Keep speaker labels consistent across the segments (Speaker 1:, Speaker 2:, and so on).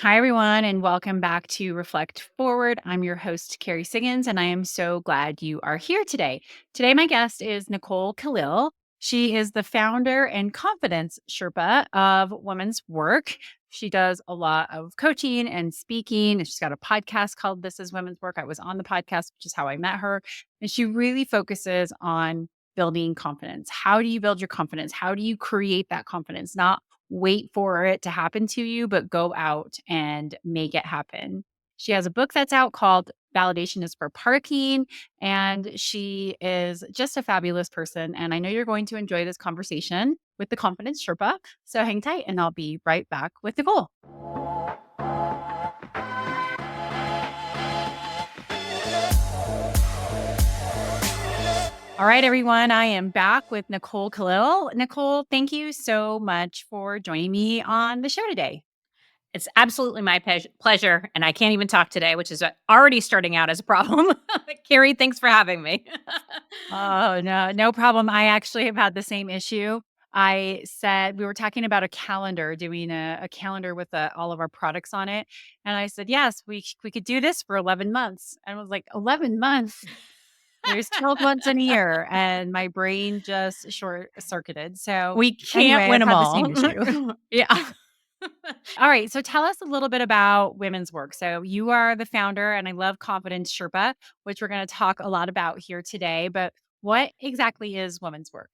Speaker 1: Hi, everyone, and welcome back to Reflect Forward. I'm your host, Kerry Siggins, and I am so glad you are here today. Today, my guest is Nicole Kalil. She is the founder and confidence Sherpa of Women's Work. She does a lot of coaching and speaking, and she's got a podcast called This is Women's Work. I was on the podcast, which is how I met her. And she really focuses on building confidence. How do you build your confidence? How do you create that confidence? Not wait for it to happen to you, but go out and make it happen. She has a book that's out called Validation is for Parking, and she is just a fabulous person. And I know you're going to enjoy this conversation with the Confidence Sherpa. So hang tight, and I'll be right back with Nicole. All right, everyone, I am back with Nicole Kalil. Nicole, thank you so much for joining me on the show today.
Speaker 2: It's absolutely my pleasure, and I can't even talk today, which is already starting out as a problem. Kerry, thanks for having me.
Speaker 1: Oh, no, no problem. I actually have had the same issue. I said we were talking about a calendar, doing a calendar with all of our products on it. And I said, yes, we could do this for 11 months. And I was like, 11 months? There's 12 months in a year. And my brain just short circuited. So
Speaker 2: We can't
Speaker 1: anyway,
Speaker 2: win
Speaker 1: I've
Speaker 2: them
Speaker 1: had the
Speaker 2: all.
Speaker 1: same issue.
Speaker 2: Yeah.
Speaker 1: All right. So tell us a little bit about women's work. So you are the founder, and I love Confidence Sherpa, which we're going to talk a lot about here today. But what exactly is women's work?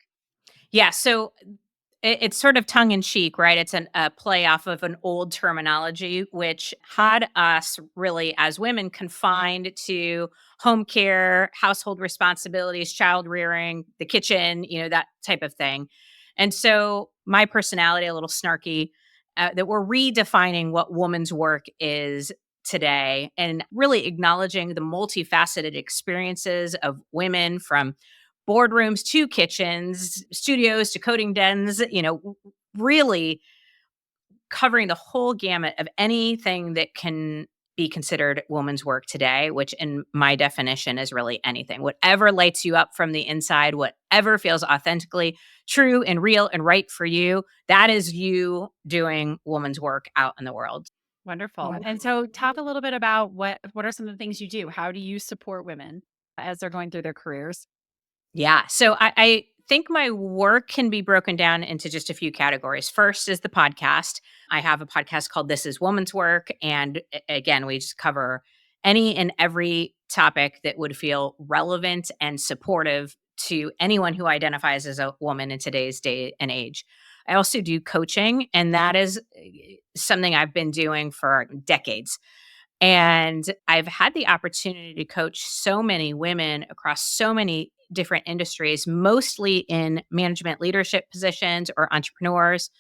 Speaker 2: Yeah, so it's sort of tongue in cheek, right? It's a play off of an old terminology, which had us really as women confined to home care, household responsibilities, child rearing, the kitchen, that type of thing. And so my personality, a little snarky, that we're redefining what woman's work is today and really acknowledging the multifaceted experiences of women from boardrooms to kitchens, studios to coding dens, really covering the whole gamut of anything that can be considered woman's work today, which in my definition is really anything. Whatever lights you up from the inside, whatever feels authentically true and real and right for you, that is you doing woman's work out in the world.
Speaker 1: Wonderful. And so talk a little bit about what are some of the things you do? How do you support women as they're going through their careers?
Speaker 2: Yeah. So I think my work can be broken down into just a few categories. First is the podcast. I have a podcast called This is Woman's Work. And again, we just cover any and every topic that would feel relevant and supportive to anyone who identifies as a woman in today's day and age. I also do coaching, and that is something I've been doing for decades. And I've had the opportunity to coach so many women across so many different industries, mostly in management leadership positions or entrepreneurs.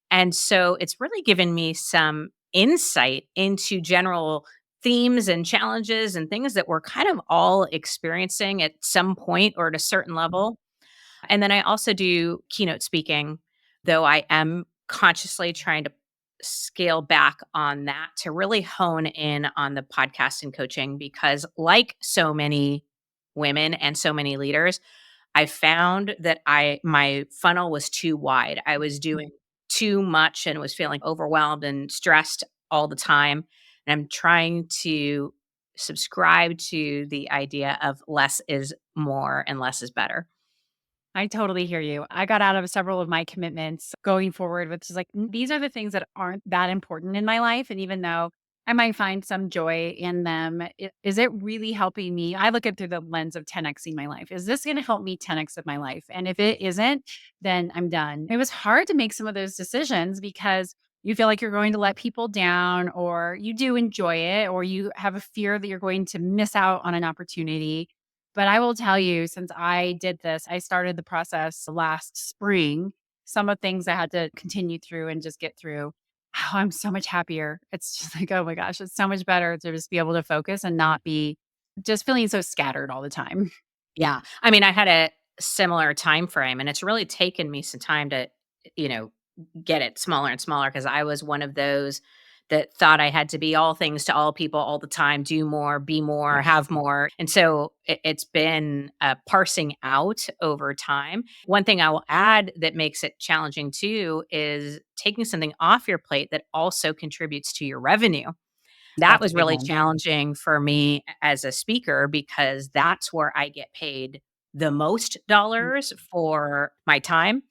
Speaker 2: And so it's really given me some insight into general themes and challenges and things that we're kind of all experiencing at some point or at a certain level. And then I also do keynote speaking, though I am consciously trying to scale back on that to really hone in on the podcast and coaching because, like so many women and so many leaders, I found that my funnel was too wide. I was doing too much and was feeling overwhelmed and stressed all the time. And I'm trying to subscribe to the idea of less is more and less is better.
Speaker 1: I totally hear you. I got out of several of my commitments going forward with just like, these are the things that aren't that important in my life. And even though I might find some joy in them, is it really helping me? I look at it through the lens of 10xing my life. Is this going to help me 10x of my life? And if it isn't, then I'm done. It was hard to make some of those decisions because you feel like you're going to let people down, or you do enjoy it, or you have a fear that you're going to miss out on an opportunity. But I will tell you, since I did this, I started the process last spring. Some of things I had to continue through and just get through. Oh, I'm so much happier. It's just like, oh my gosh, it's so much better to just be able to focus and not be just feeling so scattered all the time.
Speaker 2: Yeah. I mean, I had a similar time frame and it's really taken me some time to, you know, get it smaller and smaller because I was one of those that thought I had to be all things to all people all the time, do more, be more, have
Speaker 1: Yes.
Speaker 2: more. And so it's been parsing out over time. One thing I will add that makes it challenging too is taking something off your plate that also contributes to your revenue. That
Speaker 1: That's a
Speaker 2: was
Speaker 1: big
Speaker 2: really
Speaker 1: one.
Speaker 2: challenging for me as a speaker because that's where I get paid the most
Speaker 1: Mm,
Speaker 2: dollars for my time.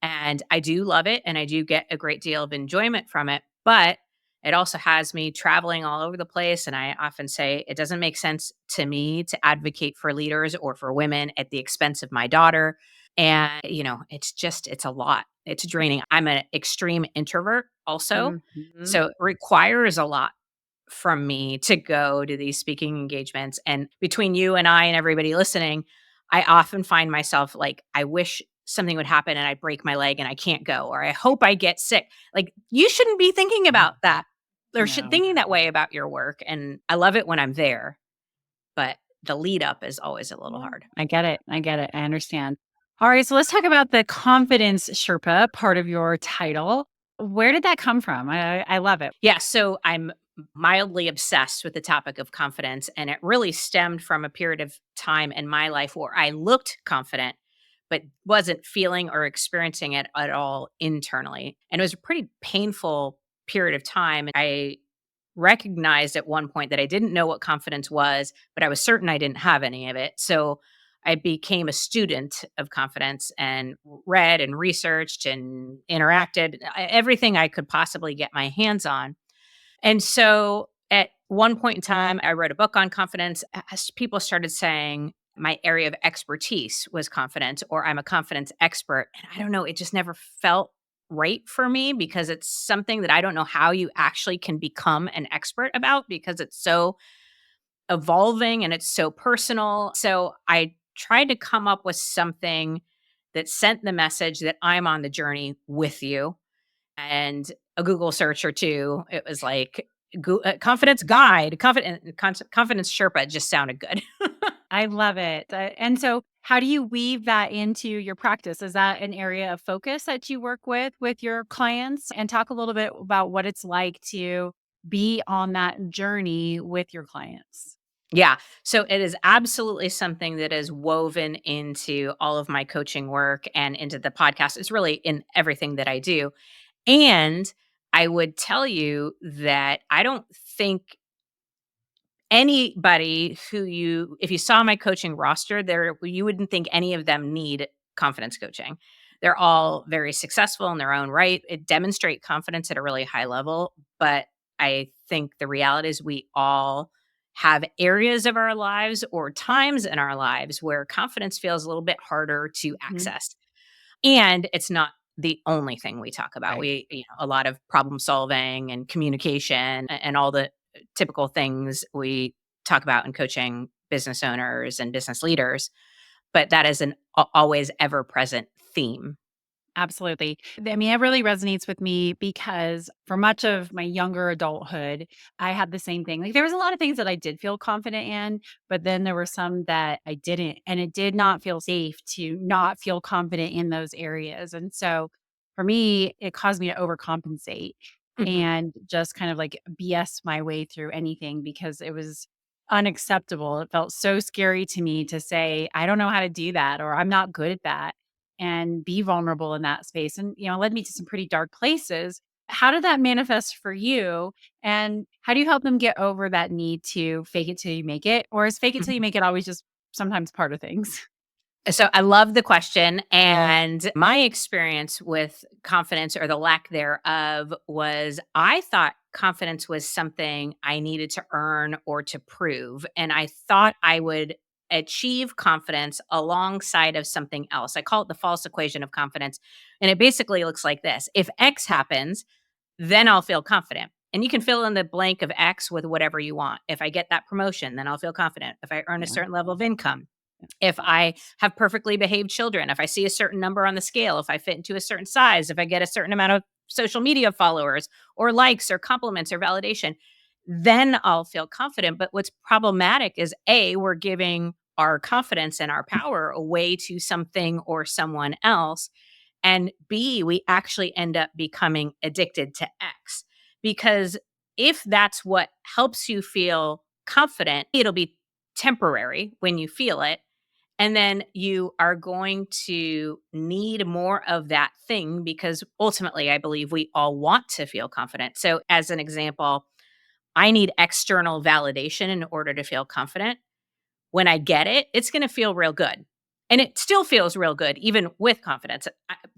Speaker 2: And I do love it and I do get a great deal of enjoyment from it. But it also has me traveling all over the place. And I often say it doesn't make sense to me to advocate for leaders or for women at the expense of my daughter. And, it's a lot. It's draining. I'm an extreme introvert also.
Speaker 1: mhm.
Speaker 2: So it requires a lot from me to go to these speaking engagements. And between you and I and everybody listening, I often find myself like, I wish something would happen and I break my leg and I can't go, or I hope I get sick. Like, you shouldn't be thinking about that or
Speaker 1: No.
Speaker 2: thinking that way about your work. And I love it when I'm there, but the lead up is always a little
Speaker 1: Yeah.
Speaker 2: hard.
Speaker 1: I get it. I get it. I understand. All right. So let's talk about the confidence Sherpa part of your title. Where did that come from? I love it.
Speaker 2: Yeah, so I'm mildly obsessed with the topic of confidence, and it really stemmed from a period of time in my life where I looked confident, but wasn't feeling or experiencing it at all internally. And it was a pretty painful period of time. I recognized at one point that I didn't know what confidence was, but I was certain I didn't have any of it. So I became a student of confidence and read and researched and interacted everything I could possibly get my hands on. And so at one point in time, I wrote a book on confidence. As people started saying my area of expertise was confidence, or I'm a confidence expert. And I don't know, it just never felt right for me because it's something that I don't know how you actually can become an expert about because it's so evolving and it's so personal. So I tried to come up with something that sent the message that I'm on the journey with you, and a Google search or two, it was like confidence guide, confidence Sherpa just sounded good.
Speaker 1: I love it. And so, how do you weave that into your practice? Is that an area of focus that you work with your clients? And talk a little bit about what it's like to be on that journey with your clients.
Speaker 2: Yeah. So it is absolutely something that is woven into all of my coaching work and into the podcast. It's really in everything that I do. And I would tell you that I don't think anybody who if you saw my coaching roster, there you wouldn't think any of them need confidence coaching. They're all very successful in their own right. It demonstrate confidence at a really high level, but I think the reality is we all have areas of our lives or times in our lives where confidence feels a little bit harder to
Speaker 1: Mhm.
Speaker 2: access. And it's not the only thing we talk about.
Speaker 1: Right.
Speaker 2: A lot of problem solving and communication and all the typical things we talk about in coaching business owners and business leaders, but that is an always ever present theme.
Speaker 1: Absolutely. I mean, it really resonates with me because for much of my younger adulthood, I had the same thing. Like, there was a lot of things that I did feel confident in, but then there were some that I didn't. And it did not feel safe to not feel confident in those areas. And so for me, it caused me to overcompensate
Speaker 2: Mhm.
Speaker 1: and just kind of like BS my way through anything because it was unacceptable. It felt so scary to me to say, I don't know how to do that or I'm not good at that and be vulnerable in that space. And, it led me to some pretty dark places. How did that manifest for you? And how do you help them get over that need to fake it till you make it? Or is fake it till you make it always just sometimes part of things?
Speaker 2: So I love the question. And my experience with confidence or the lack thereof was I thought confidence was something I needed to earn or to prove. And I thought I would achieve confidence alongside of something else. I call it the false equation of confidence. And it basically looks like this: if X happens, then I'll feel confident. And you can fill in the blank of X with whatever you want. If I get that promotion, then I'll feel confident. If I earn a
Speaker 1: Yeah.
Speaker 2: certain level of income, if I have perfectly behaved children, if I see a certain number on the scale, if I fit into a certain size, if I get a certain amount of social media followers or likes or compliments or validation, then I'll feel confident. But what's problematic is A, we're giving our confidence and our power away to something or someone else. And B, we actually end up becoming addicted to X because If that's what helps you feel confident, it'll be temporary when you feel it. And then you are going to need more of that thing because ultimately, I believe we all want to feel confident. So, as an example, I need external validation in order to feel confident. When I get it, it's going to feel real good. And it still feels real good, even with confidence.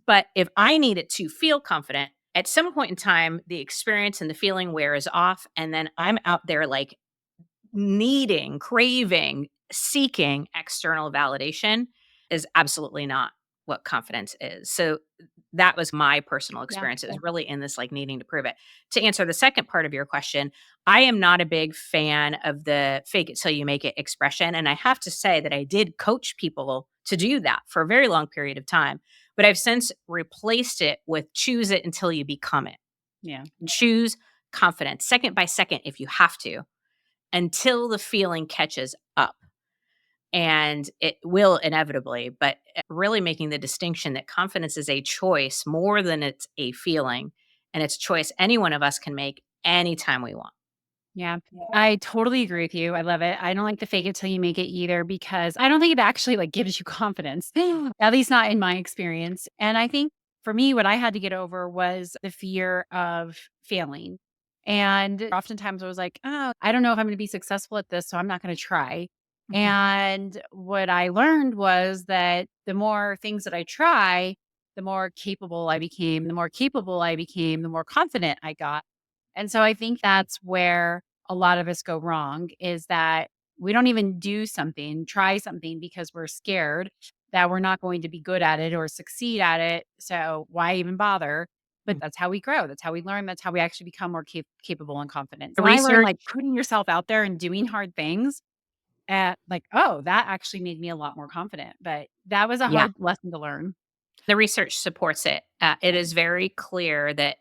Speaker 2: But if I need it to feel confident, at some point in time, the experience and the feeling wears off. And then I'm out there like needing, craving, seeking external validation is absolutely not what confidence is. So that was my personal
Speaker 1: Yeah.
Speaker 2: experience. It was really in this like needing to prove it. To answer the second part of your question, I am not a big fan of the fake it till you make it expression. And I have to say that I did coach people to do that for a very long period of time. But I've since replaced it with choose it until you become it.
Speaker 1: Yeah.
Speaker 2: Choose confidence second by second if you have to until the feeling catches up. And it will inevitably, but really making the distinction that confidence is a choice more than it's a feeling. And it's a choice any one of us can make anytime we want.
Speaker 1: Yeah, I totally agree with you. I love it. I don't like the fake it till you make it either because I don't think it actually like gives you confidence, at least not in my experience. And I think for me, what I had to get over was the fear of failing. And oftentimes I was like, oh, I don't know if I'm going to be successful at this, so I'm not going to try.
Speaker 2: Mhm.
Speaker 1: And what I learned was that the more things that I try, the more capable I became, the more capable I became, the more confident I got. And so I think that's where a lot of us go wrong is that we don't even do something, try something because we're scared that we're not going to be good at it or succeed at it. So why even bother? But
Speaker 2: Mm.
Speaker 1: that's how we grow. That's how we learn. That's how we actually become more capable and confident.
Speaker 2: The
Speaker 1: So when I learned
Speaker 2: research,
Speaker 1: like putting yourself out there and doing hard things, at like, oh, that actually made me a lot more confident. But that was a
Speaker 2: yeah,
Speaker 1: hard lesson to learn.
Speaker 2: the research supports it. It
Speaker 1: Yeah.
Speaker 2: is very clear that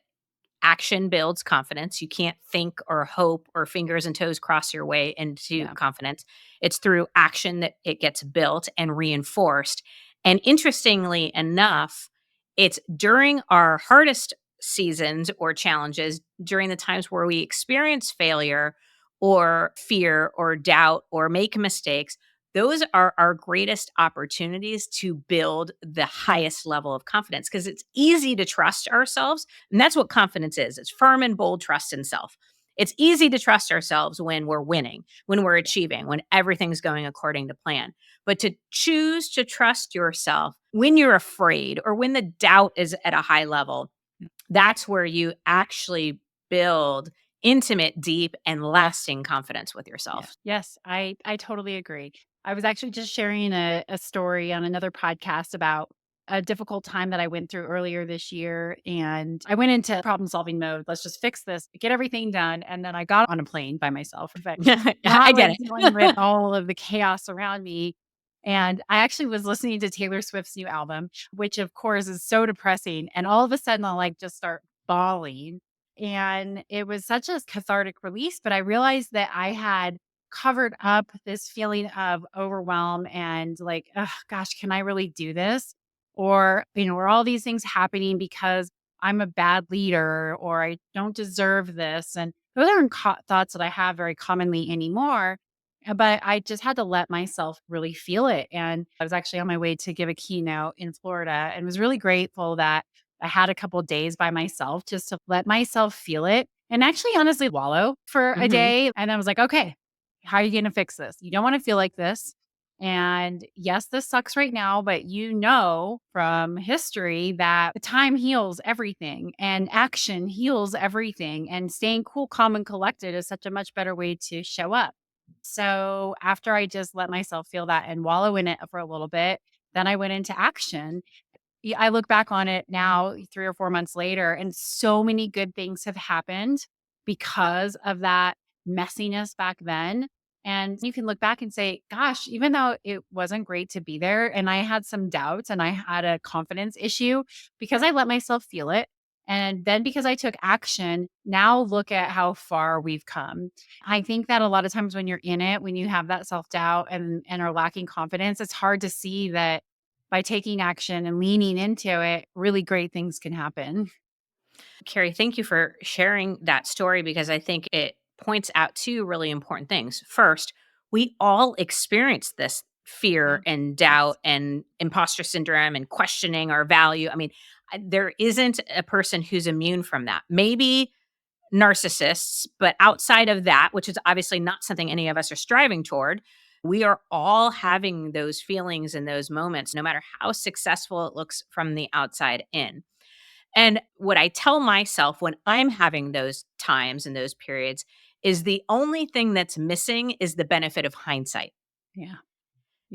Speaker 2: action builds confidence. You can't think or hope or fingers and toes cross your way into
Speaker 1: Yeah.
Speaker 2: confidence. It's through action that it gets built and reinforced. And interestingly enough, it's during our hardest seasons or challenges, during the times where we experience failure or fear or doubt or make mistakes, those are our greatest opportunities to build the highest level of confidence because it's easy to trust ourselves, and that's what confidence is. It's firm and bold trust in self. It's easy to trust ourselves when we're winning, when we're achieving, when everything's going according to plan. But to choose to trust yourself when you're afraid or when the doubt is at a high level, that's where you actually build intimate, deep, and
Speaker 1: Yes.
Speaker 2: lasting confidence with
Speaker 1: Yeah.
Speaker 2: yourself.
Speaker 1: Yes, I totally agree. I was actually just sharing a story on another podcast about a difficult time that I went through earlier this year. And I went into problem solving mode. Let's just fix this, get everything done. And then I got on a plane by myself. But while
Speaker 2: I
Speaker 1: I
Speaker 2: get
Speaker 1: was
Speaker 2: it.
Speaker 1: dealing with all of the chaos around me, and I actually was listening to Taylor Swift's new album, which of course is so depressing. And all of a sudden I'll like just start bawling. And it was such a cathartic release, but I realized that I had covered up this feeling of overwhelm and like, oh gosh, can I really do this? Or, are all these things happening because I'm a bad leader or I don't deserve this? And those aren't thoughts that I have very commonly anymore. But I just had to let myself really feel it. And I was actually on my way to give a keynote in Florida and was really grateful that I had a couple days by myself just to let myself feel it and actually honestly wallow for a
Speaker 2: Mhm.
Speaker 1: day. And I was like, okay, how are you going to fix this? You don't want to feel like this. And yes, this sucks right now, but you know from history that the time heals everything and action heals everything. And staying cool, calm, and collected is such a much better way to show up. So after I just let myself feel that and wallow in it for a little bit, then I went into action. Yeah, I look back on it now 3 or 4 months later, and so many good things have happened because of that messiness back then, and you can look back and say, "Gosh, even though it wasn't great to be there, and I had some doubts, and I had a confidence issue, because I let myself feel it, and then because I took action, now look at how far we've come." I think that a lot of times when you're in it, when you have that self-doubt and are lacking confidence, it's hard to see that by taking action and leaning into it, really great things can happen.
Speaker 2: Carrie, thank you for sharing that story because I think it points out two really important things. First, we all experience this
Speaker 1: Yeah.
Speaker 2: fear and
Speaker 1: Yes.
Speaker 2: doubt and imposter syndrome and questioning our value. I mean, there isn't a person who's immune from that. Maybe narcissists, but outside of that, which is obviously not something any of us are striving toward, we are all having those feelings in those moments, no matter how successful it looks from the outside in. And what I tell myself when I'm having those times and those periods is the only thing that's missing is the benefit of hindsight.
Speaker 1: Yeah.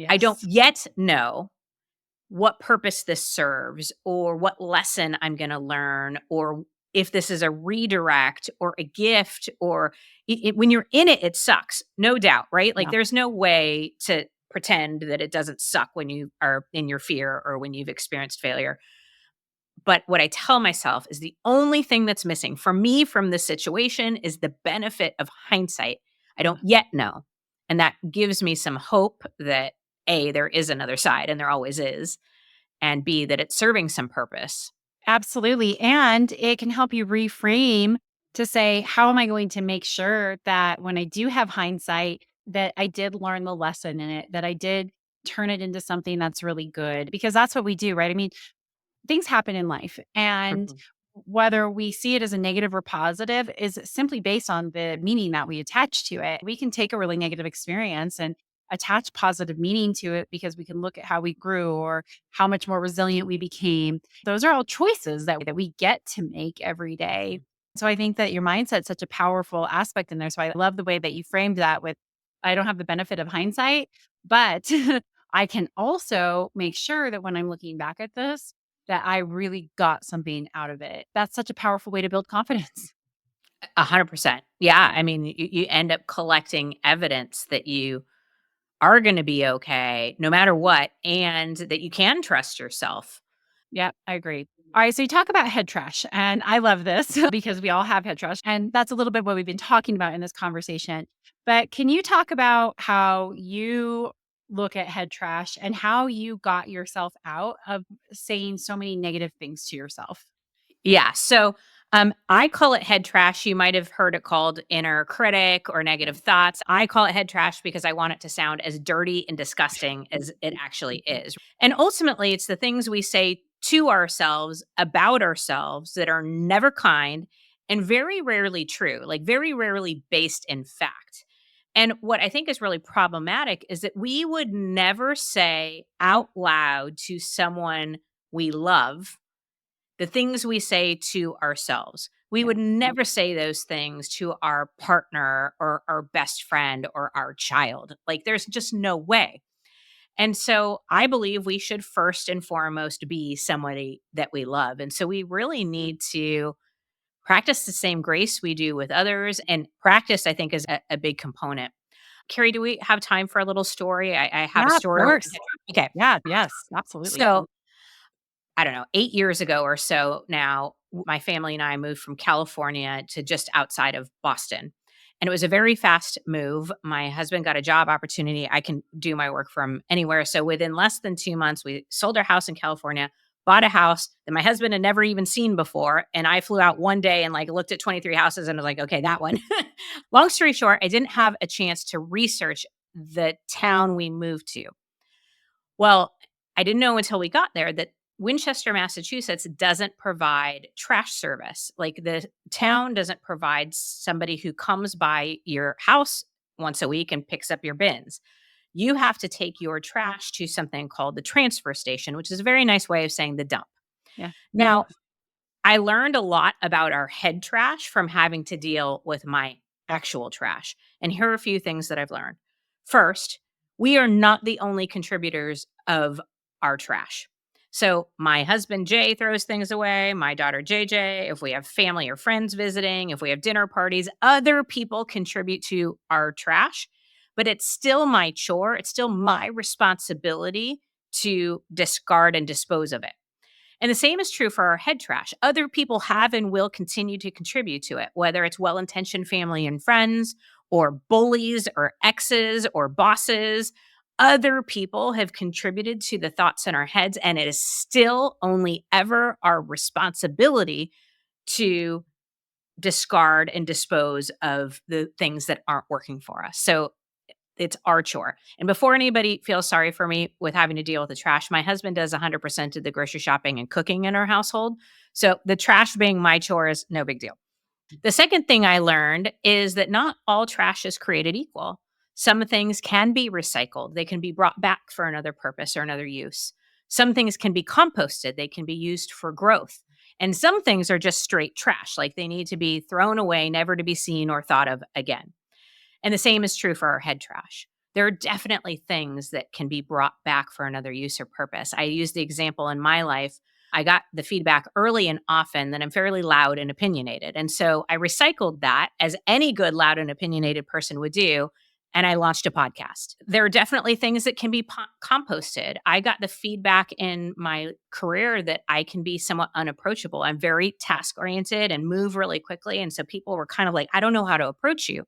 Speaker 2: I don't
Speaker 1: Yes.
Speaker 2: yet know what purpose this serves or what lesson I'm going to learn or if this is a redirect or a gift or when you're in it, it sucks. No doubt, right? Like
Speaker 1: Yeah.
Speaker 2: there's no way to pretend that it doesn't suck when you are in your fear or when you've experienced failure. But what I tell myself is the only thing that's missing for me from this situation is the benefit of hindsight. I
Speaker 1: Yeah.
Speaker 2: don't yet know. And that gives me some hope that A, there is another side, and there always is, and B, that it's serving some purpose.
Speaker 1: Absolutely. And it can help you reframe to say, how am I going to make sure that when I do have hindsight, that I did learn the lesson in it, that I did turn it into something that's really good? Because that's what we do, right? I mean, things happen in life, and
Speaker 2: Mhm.
Speaker 1: whether we see it as a negative or positive is simply based on the meaning that we attach to it. We can take a really negative experience and attach positive meaning to it because we can look at how we grew or how much more resilient we became. Those are all choices that we get to make every day. So I think that your mindset's such a powerful aspect in there. So I love the way that you framed that with, I don't have the benefit of hindsight, but I can also make sure that when I'm looking back at this, that I really got something out of it. That's such a powerful way to build confidence.
Speaker 2: 100%. Yeah. I mean, you end up collecting evidence that you are going to be okay no matter what, and that you can trust yourself.
Speaker 1: Yep, I agree. All right, so you talk about head trash, and I love this because we all have head trash, and that's a little bit what we've been talking about in this conversation. But can you talk about how you look at head trash and how you got yourself out of saying so many negative things to yourself?
Speaker 2: Yeah. So I call it head trash. You might have heard it called inner critic or
Speaker 1: Yeah.
Speaker 2: negative thoughts. I call it head trash because I want it to sound as dirty and disgusting as it actually is. And ultimately, it's the things we say to ourselves about ourselves that are never kind and very rarely true, like very rarely based in fact. And what I think is really problematic is that we would never say out loud to someone we love the things we say to ourselves. We
Speaker 1: Yeah.
Speaker 2: would never say those things to our partner or our best friend or our child. Like, there's just no way. And so I believe we should first and foremost be somebody that we love. And so we really need to practice the same grace we do with others. And practice, I think, is a big component. Carrie, do we have time for a little story? I have a
Speaker 1: Yeah, of
Speaker 2: story.
Speaker 1: course.
Speaker 2: Okay.
Speaker 1: Yeah, yes, absolutely.
Speaker 2: So I don't know, 8 years ago or so now, my family and I moved from California to just outside of Boston. And it was a very fast move. My husband got a job opportunity. I can do my work from anywhere. So within less than 2 months, we sold our house in California, bought a house that my husband had never even seen before. And I flew out one day and like looked at 23 houses and was like, okay, that one. Long story short, I didn't have a chance to research the town we moved to. Well, I didn't know until we got there that Winchester, Massachusetts doesn't provide trash service. Like the town doesn't provide somebody who comes by your house once a week and picks up your bins. You have to take your trash to something called the transfer station, which is a very nice way of saying the dump.
Speaker 1: Yeah.
Speaker 2: Now, I learned a lot about our head trash from having to deal with my actual trash. And here are a few things that I've learned. First, we are not the only contributors of our trash. So, my husband Jay throws things away, my daughter JJ, if we have family or friends visiting, if we have dinner parties, other people contribute to our trash, but it's still my chore, it's still my responsibility to discard and dispose of it. And the same is true for our head trash. Other people have and will continue to contribute to it, whether it's well intentioned family and friends, or bullies, or exes, or bosses. Other people have contributed to the thoughts in our heads, and it is still only ever our responsibility to discard and dispose of the things that aren't working for us. So it's our chore. And before anybody feels sorry for me with having to deal with the trash, my husband does 100% of the grocery shopping and cooking in our household. So the trash being my chore is no big deal. The second thing I learned is that not all trash is created equal. Some things can be recycled, they can be brought back for another purpose or another use. Some things can be composted, they can be used for growth. And some things are just straight trash, like they need to be thrown away, never to be seen or thought of again. And the same is true for our head trash. There are definitely things that can be brought back for another use or purpose. I use the example in my life. I got the feedback early and often that I'm fairly loud and opinionated. And so I recycled that as any good, loud, and opinionated person would do. And I launched a podcast. There are definitely things that can be composted. I got the feedback in my career that I can be somewhat unapproachable. I'm very task oriented and move really quickly. And so people were kind of like, I don't know how to approach you.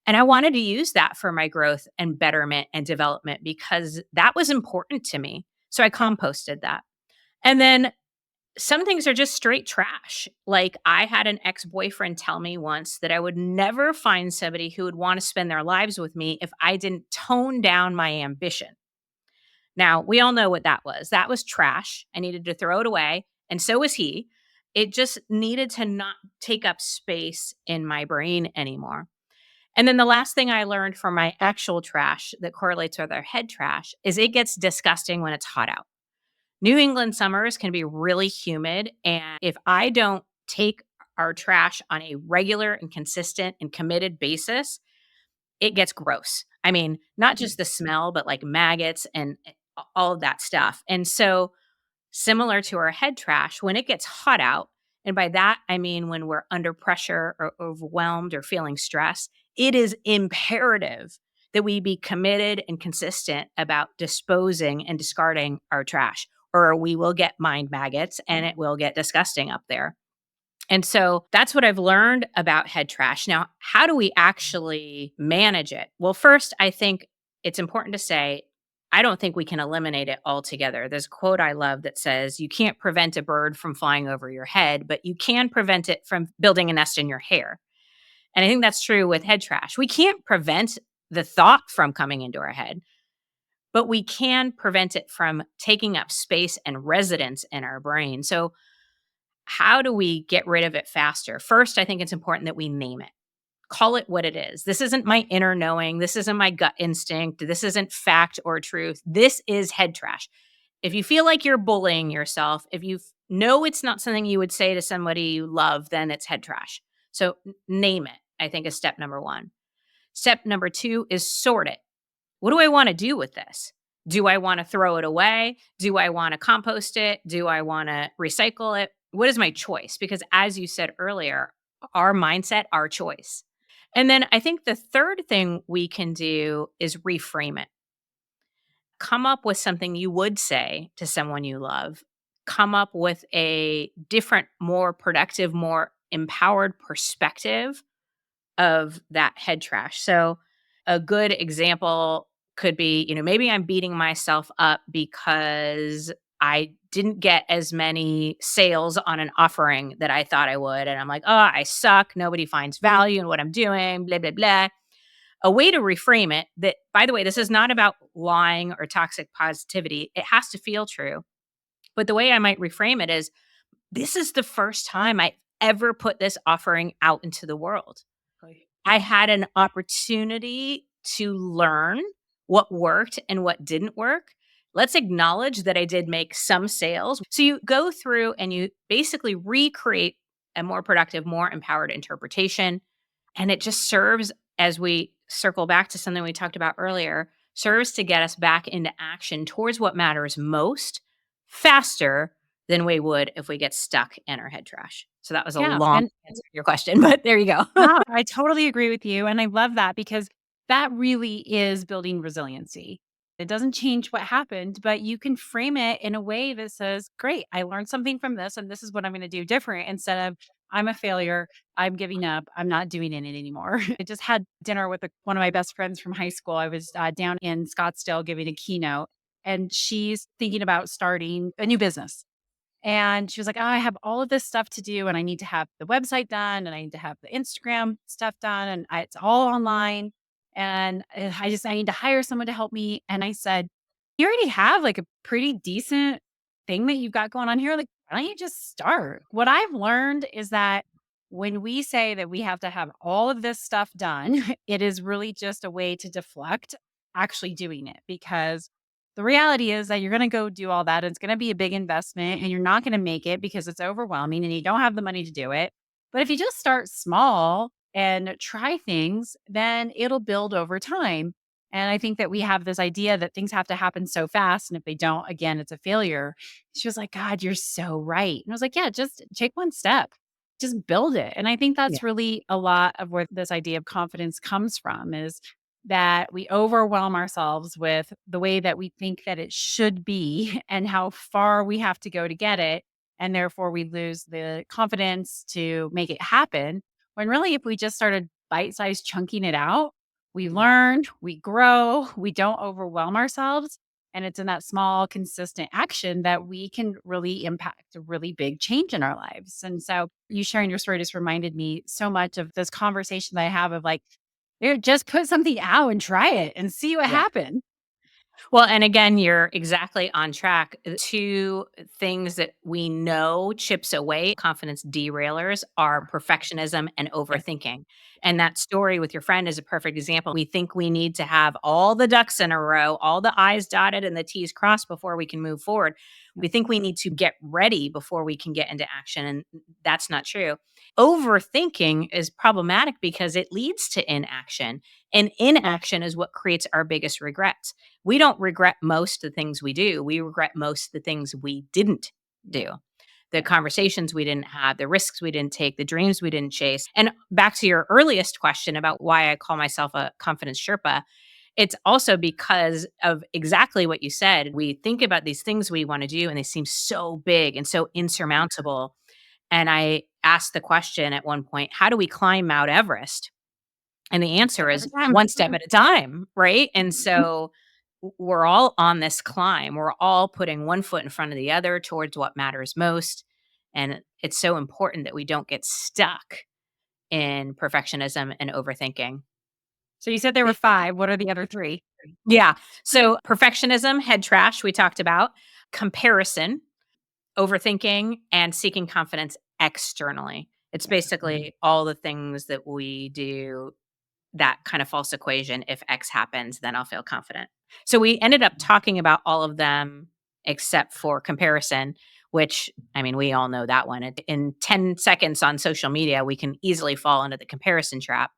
Speaker 2: And I wanted to use that for my growth and betterment and development because that was important to me. So I composted that. And then some things are just straight trash. Like I had an ex-boyfriend tell me once that I would never find somebody who would want to spend their lives with me if I didn't tone down my ambition. Now, we all know what that was. That was trash. I needed to throw it away. And so was he. It just needed to not take up space in my brain anymore. And then the last thing I learned from my actual trash that correlates with our head trash is it gets disgusting when it's hot out. New England summers can be really humid. And if I don't take our trash on a regular and consistent and committed basis, it gets gross. I mean, not just the smell, but like maggots and all of that stuff. And so, similar to our head trash, when it gets hot out, and by that I mean when we're under pressure or overwhelmed or feeling stress, it is imperative that we be committed and consistent about disposing and discarding our trash, or we will get mind maggots and it will get disgusting up there. And so that's what I've learned about head trash. Now, how do we actually manage it? Well, first, I think it's important to say, I don't think we can eliminate it altogether. There's a quote I love that says, you can't prevent a bird from flying over your head, but you can prevent it from building a nest in your hair. And I think that's true with head trash. We can't prevent the thought from coming into our head, but we can prevent it from taking up space and residence in our brain. So, how do we get rid of it faster? First, I think it's important that we name it. Call it what it is. This isn't my inner knowing. This isn't my gut instinct. This isn't fact or truth. This is head trash. If you feel like you're bullying yourself, if you know it's not something you would say to somebody you love, then it's head trash. So name it, I think is step number one. Step number two is sort it. What do I want to do with this? Do I want to throw it away? Do I want to compost it? Do I want to recycle it? What is my choice? Because as you said earlier, our mindset, our choice. And then I think the third thing we can do is reframe it. Come up with something you would say to someone you love. Come up with a different, more productive, more empowered perspective of that head trash. So, a good example could be, maybe I'm beating myself up because I didn't get as many sales on an offering that I thought I would. And I'm like, oh, I suck. Nobody finds value in what I'm doing, blah, blah, blah. A way to reframe it that, by the way, this is not about lying or toxic positivity. It has to feel true. But the way I might reframe it is this is the first time I ever put this offering out into the world. I had an opportunity to learn what worked and what didn't work. Let's acknowledge that I did make some sales. So you go through and you basically recreate a more productive, more empowered interpretation. And it just serves, as we circle back to something we talked about earlier, serves to get us back into action towards what matters most faster than we would if we get stuck in our head trash. So that was a
Speaker 1: Yeah.
Speaker 2: long
Speaker 1: And
Speaker 2: answer to your question, but there you go.
Speaker 1: yeah, I totally agree with you. And I love that because that really is building resiliency. It doesn't change what happened, but you can frame it in a way that says, great, I learned something from this, and this is what I'm going to do different instead of I'm a failure. I'm giving up. I'm not doing it anymore. I just had dinner with one of my best friends from high school. I was down in Scottsdale giving a keynote, and she's thinking about starting a new business. And she was like, "Oh, I have all of this stuff to do and I need to have the website done and I need to have the Instagram stuff done and it's all online and I need to hire someone to help me." And I said, "You already have like a pretty decent thing that you've got going on here. Like, why don't you just start?" What I've learned is that when we say that we have to have all of this stuff done, it is really just a way to deflect actually doing it, because the reality is that you're going to go do all that. It's going to be a big investment and you're not going to make it because it's overwhelming and you don't have the money to do it. But if you just start small and try things, then it'll build over time. And I think that we have this idea that things have to happen so fast. And if they don't, again, it's a failure. She was like, "God, you're so right." And I was like, "Yeah, just take one step, just build it." And I think
Speaker 2: Yeah.
Speaker 1: that's really a lot of where this idea of confidence comes from, is that we overwhelm ourselves with the way that we think that it should be and how far we have to go to get it. And therefore, we lose the confidence to make it happen. When really, if we just started bite sized chunking it out, we learn, we grow, we don't overwhelm ourselves. And it's in that small, consistent action that we can really impact a really big change in our lives. And so, you sharing your story just reminded me so much of this conversation that I have of like, dude, just put something out and try it and see what
Speaker 2: Yeah.
Speaker 1: happens.
Speaker 2: Well, and again, you're exactly on track. Two things that we know chips away confidence derailers are perfectionism and
Speaker 1: Yes.
Speaker 2: overthinking. And that story with your friend is a perfect example. We think we need to have all the ducks in a row, all the I's dotted and the T's crossed before we can move forward.
Speaker 1: Yep.
Speaker 2: We think we need to get ready before we can get into action. And that's not true. Overthinking is problematic because it leads to inaction. And inaction is what creates our biggest regrets. We don't regret most of the things we do. We regret most of the things we didn't
Speaker 1: Yeah.
Speaker 2: do. The
Speaker 1: Yeah.
Speaker 2: conversations we didn't have, the risks we didn't take, the dreams we didn't chase. And back to your earliest question about why I call myself a confidence Sherpa, it's also because of exactly what you said. We think about these things we want to do and they seem so big and so insurmountable. And I asked the question at one point, how do we climb Mount Everest? And the answer
Speaker 1: Every
Speaker 2: is
Speaker 1: time.
Speaker 2: one step at a time, right? And so we're all on this climb. We're all putting one foot in front of the other towards what matters most. And it's so important that we don't get stuck in perfectionism and overthinking.
Speaker 1: So you said there were 5. What are the other 3?
Speaker 2: Yeah. So perfectionism, head trash, we talked about, comparison, overthinking, and seeking confidence externally. It's
Speaker 1: Yeah.
Speaker 2: basically all the things that we do, that kind of false equation. If X happens, then I'll feel confident. So we ended up talking about all of them except for comparison, which I mean, we all know that one. In 10 seconds on social media, we can easily fall into the comparison trap.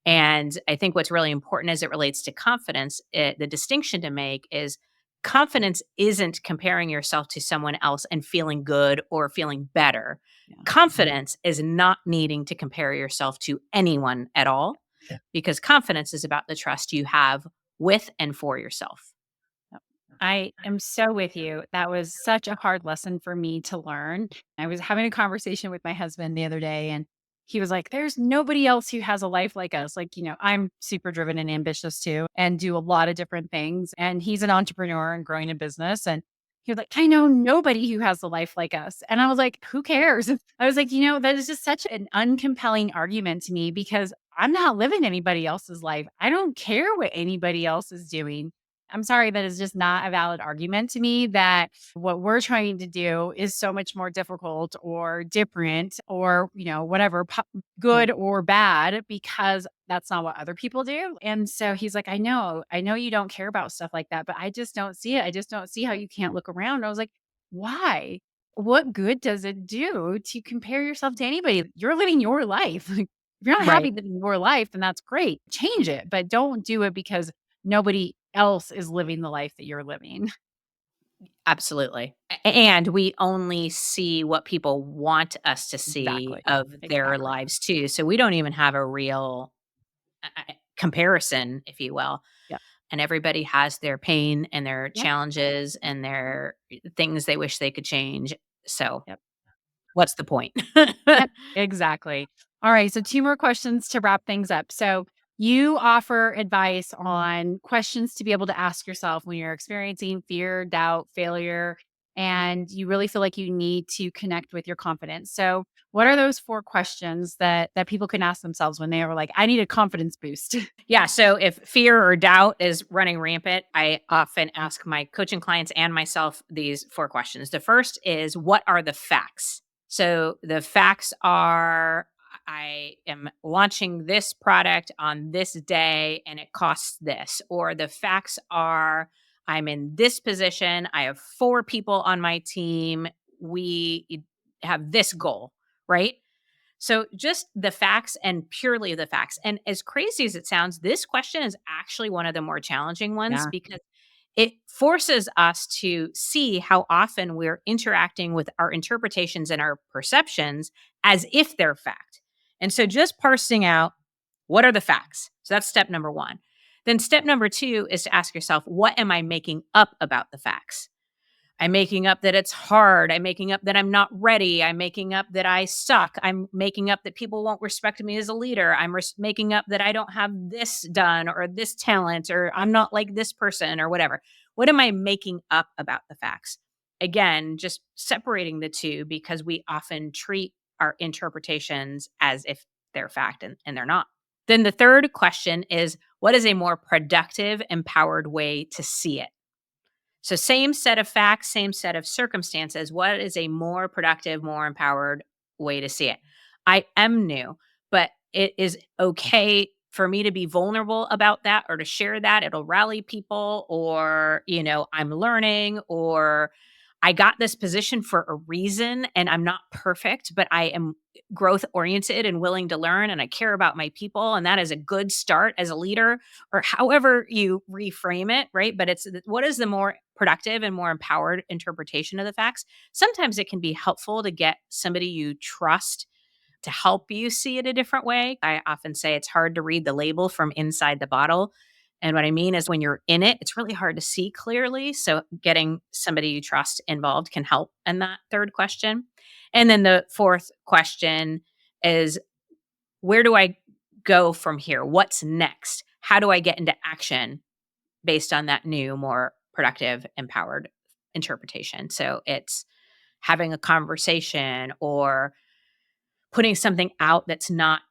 Speaker 2: And I think what's really important as it relates to confidence, the distinction to make is confidence isn't comparing yourself to someone else and feeling good or feeling better.
Speaker 1: Yeah.
Speaker 2: Confidence is not needing to compare yourself to anyone at all, because confidence is about the trust you have with and for yourself.
Speaker 1: Yep. I am so with you. That was such a hard lesson for me to learn. I was having a conversation with my husband the other day, and he was like, "There's nobody else who has a life like us." Like, I'm super driven and ambitious too, and do a lot of different things. And he's an entrepreneur and growing a business. And he was like, "I know nobody who has a life like us." And I was like, "Who cares?" I was like, that is just such an uncompelling argument to me, because I'm not living anybody else's life. I don't care what anybody else is doing. I'm sorry, that is just not a valid argument to me, that what we're trying to do is so much more difficult or different or, whatever,
Speaker 2: Yeah.
Speaker 1: good or bad, because that's not what other people do. And so he's like, I know you don't care about stuff like that, but I just don't see it. I just don't see how you can't look around." I was like, "Why? What good does it do to compare yourself to anybody? You're living your life." Like, if you're not
Speaker 2: Right.
Speaker 1: happy living your life, then that's great. Change it, but don't do it because nobody else is living the life that you're living.
Speaker 2: Absolutely. And we only see what people want us to see
Speaker 1: Exactly.
Speaker 2: of their
Speaker 1: Exactly.
Speaker 2: lives too. So we don't even have a real comparison, if you will.
Speaker 1: Yep.
Speaker 2: And everybody has their pain and their
Speaker 1: Yep.
Speaker 2: challenges and their things they wish they could change. So
Speaker 1: Yep.
Speaker 2: what's the point?
Speaker 1: Yep. Exactly. All right. So 2 more questions to wrap things up. So you offer advice on questions to be able to ask yourself when you're experiencing fear, doubt, failure. and you really feel like you need to connect with your confidence. So, what are those 4 questions that people can ask themselves when they are like, "I need a confidence boost?"
Speaker 2: Yeah. So if fear or doubt is running rampant, I often ask my coaching clients and myself these 4 questions. The first is, what are the facts? So the facts are, I am launching this product on this day and it costs this. Or the facts are, I'm in this position. I have 4 people on my team. We have this goal, right? So just the facts and purely the facts. And as crazy as it sounds, this question is actually one of the more challenging ones
Speaker 1: Yeah.
Speaker 2: because it forces us to see how often we're interacting with our interpretations and our perceptions as if they're fact. And so just parsing out, what are the facts? So that's step number 1. Then step number 2 is to ask yourself, what am I making up about the facts? I'm making up that it's hard. I'm making up that I'm not ready. I'm making up that I suck. I'm making up that people won't respect me as a leader. Making up that I don't have this done or this talent or I'm not like this person or whatever. What am I making up about the facts? Again, just separating the two because we often treat our interpretations as if they're fact and they're not. Then the third question is, what is a more productive, empowered way to see it? So, same set of facts, same set of circumstances. What is a more productive, more empowered way to see it? I am new, but it is okay for me to be vulnerable about that or to share that. It'll rally people, or, I'm learning, or I got this position for a reason and I'm not perfect, but I am growth oriented and willing to learn and I care about my people. And that is a good start as a leader or however you reframe it, right? But what is the more productive and more empowered interpretation of the facts? Sometimes it can be helpful to get somebody you trust to help you see it a different way. I often say it's hard to read the label from inside the bottle. And what I mean is when you're in it, it's really hard to see clearly. So getting somebody you trust involved can help in that third question. And then the fourth question is, where do I go from here? What's next? How do I get into action based on that new, more productive, empowered interpretation? So it's having a conversation or putting something out that's not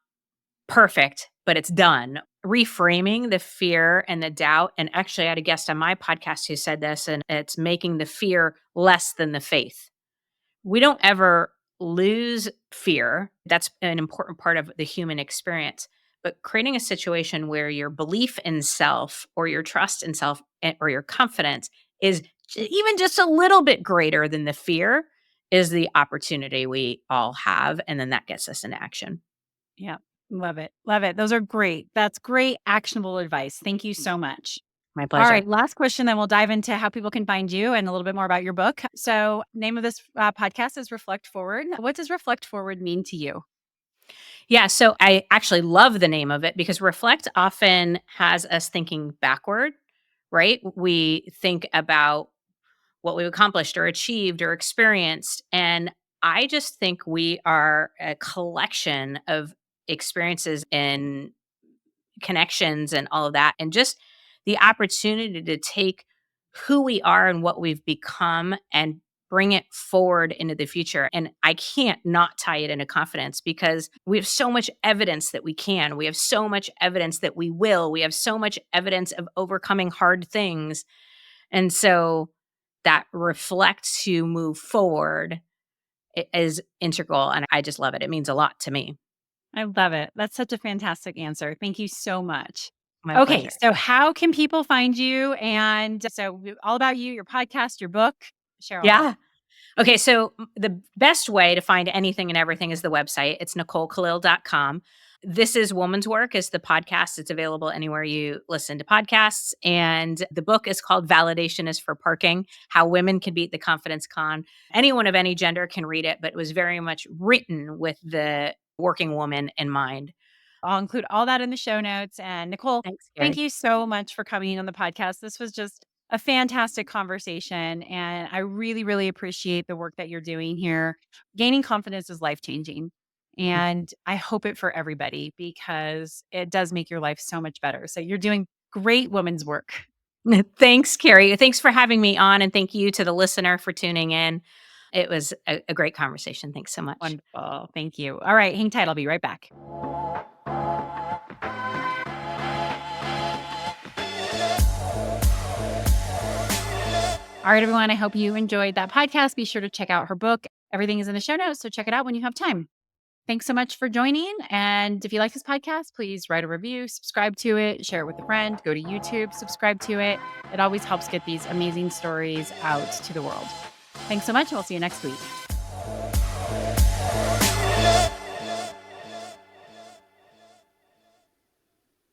Speaker 2: perfect, but it's done. Reframing the fear and the doubt. And actually, I had a guest on my podcast who said this, and it's making the fear less than the faith. We don't ever lose fear. That's an important part of the human experience. But creating a situation where your belief in self or your trust in self or your confidence is even just a little bit greater than the fear is the opportunity we all have. And then that gets us into action.
Speaker 1: Yeah. Love it. Love it. Those are great. That's great actionable advice. Thank you so much.
Speaker 2: My
Speaker 1: All
Speaker 2: pleasure.
Speaker 1: right, last question, then we'll dive into how people can find you and a little bit more about your book. So, name of this podcast is Reflect Forward. What does Reflect Forward mean to you?
Speaker 2: Yeah, so I actually love the name of it because reflect often has us thinking backward, right? We think about what we've accomplished or achieved or experienced. And I just think we are a collection of experiences and connections and all of that. And just the opportunity to take who we are and what we've become and bring it forward into the future. And I can't not tie it into confidence because we have so much evidence that we can. We have so much evidence that we will. We have so much evidence of overcoming hard things. And so that reflects to move forward is integral. And I just love it. It means a lot to me.
Speaker 1: I love it. That's such a fantastic answer. Thank you so much.
Speaker 2: My
Speaker 1: Okay,
Speaker 2: pleasure.
Speaker 1: so how can people find you? And so, all about you, your podcast, your book, share all of it.
Speaker 2: Yeah. Okay, so the best way to find anything and everything is the website. It's NicoleKalil.com. This is Woman's Work is the podcast. It's available anywhere you listen to podcasts. And the book is called Validation is for Parking: How Women Can Beat the Confidence Con. Anyone of any gender can read it, but it was very much written with the working woman in mind.
Speaker 1: I'll include all that in the show notes. And Nicole,
Speaker 2: Thanks,
Speaker 1: thank
Speaker 2: Gary.
Speaker 1: you so much for coming on the podcast. This was just a fantastic conversation. And I really, really appreciate the work that you're doing here. Gaining confidence is life changing. And I hope it for everybody because it does make your life so much better. So you're doing great women's work.
Speaker 2: Thanks, Carrie. Thanks for having me on, and thank you to the listener for tuning in. It was a great conversation. Thanks so much.
Speaker 1: Wonderful. Thank you. All right. Hang tight. I'll be right back. All right, everyone. I hope you enjoyed that podcast. Be sure to check out her book. Everything is in the show notes, so check it out when you have time. Thanks so much for joining. And if you like this podcast, please write a review, subscribe to it, share it with a friend, go to YouTube, subscribe to it. It always helps get these amazing stories out to the world. Thanks so much. We'll see you next week.